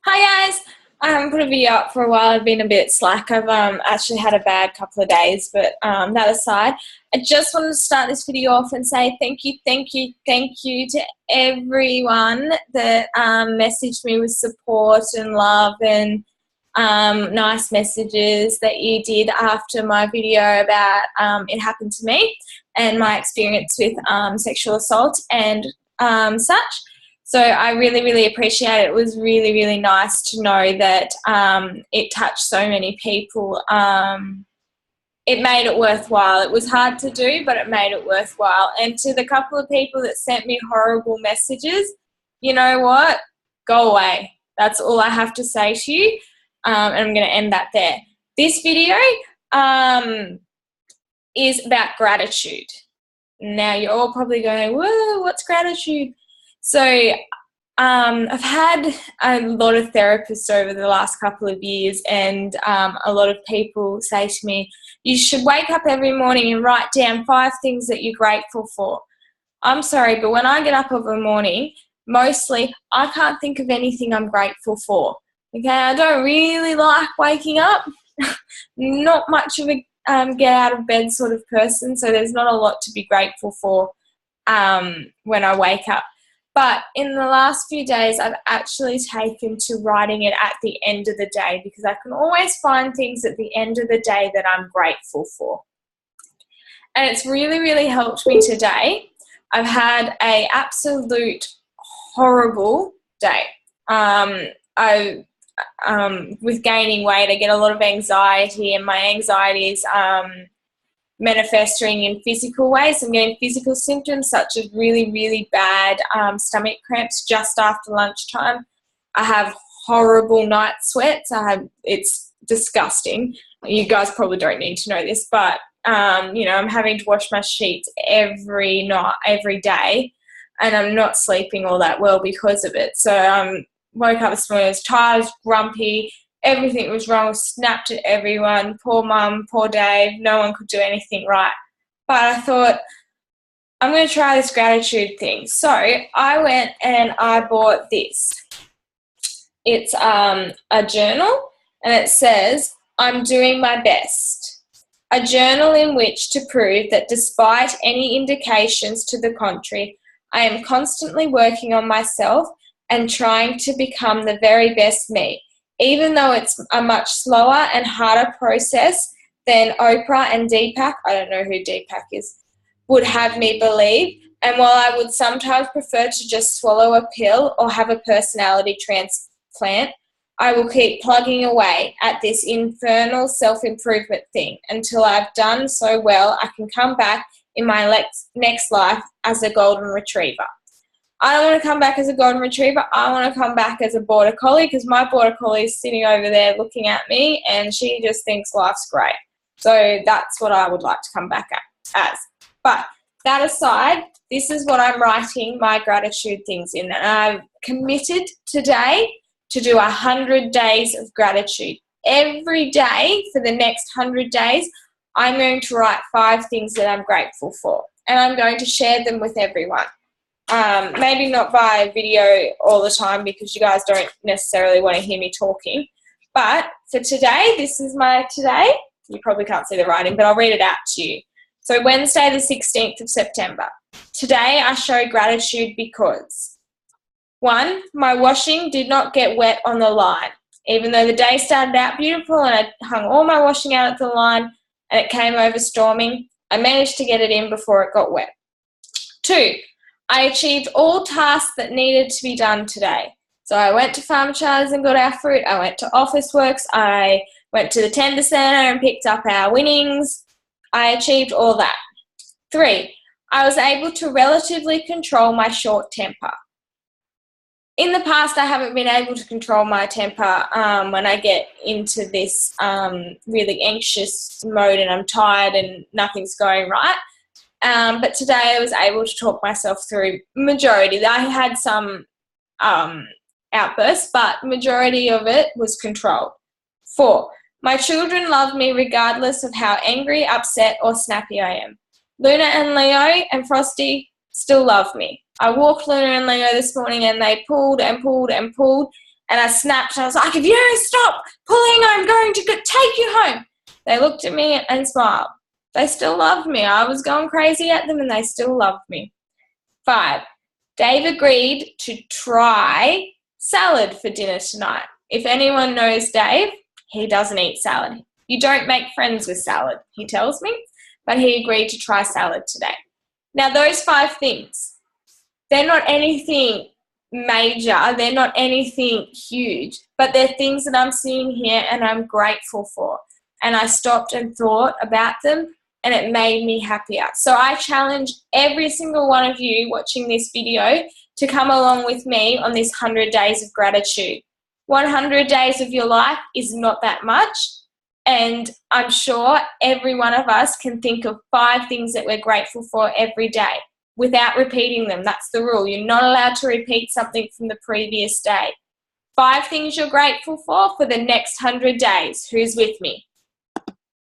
Hi guys, I haven't put a video up for a while. I've been a bit slack. I've actually had a bad couple of days, but that aside, I just wanted to start this video off and say thank you to everyone that messaged me with support and love and nice messages that you did after my video about it happened to me and my experience with sexual assault and such. So I really appreciate it. It was really nice to know that it touched so many people. It made it worthwhile. It was hard to do, but it made it worthwhile. And to the couple of people that sent me horrible messages, you know what? Go away. That's all I have to say to you. And I'm going to end that there. This video is about gratitude. Now, you're all probably going, whoa, what's gratitude? So I've had a lot of therapists over the last couple of years, and a lot of people say to me, you should wake up every morning and write down 5 things that you're grateful for. I'm sorry, but when I get up of a morning, mostly I can't think of anything I'm grateful for. Okay, I don't really like waking up. Not much of a get out of bed sort of person, so there's not a lot to be grateful for when I wake up. But in the last few days, I've actually taken to writing it at the end of the day, because I can always find things at the end of the day that I'm grateful for. And it's really helped me today. I've had an absolute horrible day. With gaining weight, I get a lot of anxiety, and my anxiety is manifesting in physical ways. I'm getting physical symptoms such as really bad stomach cramps just after lunchtime. I have horrible night sweats. It's disgusting. You guys probably don't need to know this, but you know, I'm having to wash my sheets every night, every day, and I'm not sleeping all that well because of it. So woke up this morning, I was tired, grumpy. Everything was wrong, snapped at everyone. Poor mum, poor Dave, no one could do anything right. But I thought, I'm going to try this gratitude thing. So I went and I bought this. It's a journal, and it says, I'm doing my best. A journal in which to prove that despite any indications to the contrary, I am constantly working on myself and trying to become the very best me. Even though it's a much slower and harder process than Oprah and Deepak, I don't know who Deepak is, would have me believe. And while I would sometimes prefer to just swallow a pill or have a personality transplant, I will keep plugging away at this infernal self-improvement thing until I've done so well I can come back in my next life as a golden retriever. I don't want to come back as a golden retriever. I want to come back as a border collie, because my border collie is sitting over there looking at me and she just thinks life's great. So that's what I would like to come back as. But that aside, this is what I'm writing my gratitude things in. And I've committed today to do 100 days of gratitude. Every day for the next 100 days, I'm going to write 5 things that I'm grateful for. And I'm going to share them with everyone. Maybe not via video all the time, because you guys don't necessarily want to hear me talking. But for today, this is my today. You probably can't see the writing, but I'll read it out to you. So Wednesday the 16th of September. Today I show gratitude because 1, my washing did not get wet on the line. Even though the day started out beautiful and I hung all my washing out at the line and it came over storming, I managed to get it in before it got wet. 2, I achieved all tasks that needed to be done today. So I went to Farm Charters and got our fruit. I went to Officeworks. I went to the Tender Centre and picked up our winnings. I achieved all that. 3, I was able to relatively control my short temper. In the past, I haven't been able to control my temper when I get into this really anxious mode and I'm tired and nothing's going right. But today I was able to talk myself through majority. I had some outbursts, but majority of it was controlled. 4, my children love me regardless of how angry, upset or snappy I am. Luna and Leo and Frosty still love me. I walked Luna and Leo this morning and they pulled and pulled and pulled And I snapped and I was like, if you don't stop pulling, I'm going to take you home. They looked at me and smiled. They still loved me. I was going crazy at them and they still loved me. 5, Dave agreed to try salad for dinner tonight. If anyone knows Dave, he doesn't eat salad. You don't make friends with salad, he tells me, but he agreed to try salad today. Now, those 5 things, they're not anything major, they're not anything huge, but they're things that I'm seeing here and I'm grateful for. And I stopped and thought about them and it made me happier. So I challenge every single one of you watching this video to come along with me on this 100 days of gratitude. 100 days of your life is not that much, and I'm sure every one of us can think of 5 things that we're grateful for every day without repeating them. That's the rule. You're not allowed to repeat something from the previous day. 5 things you're grateful for the next 100 days. Who's with me?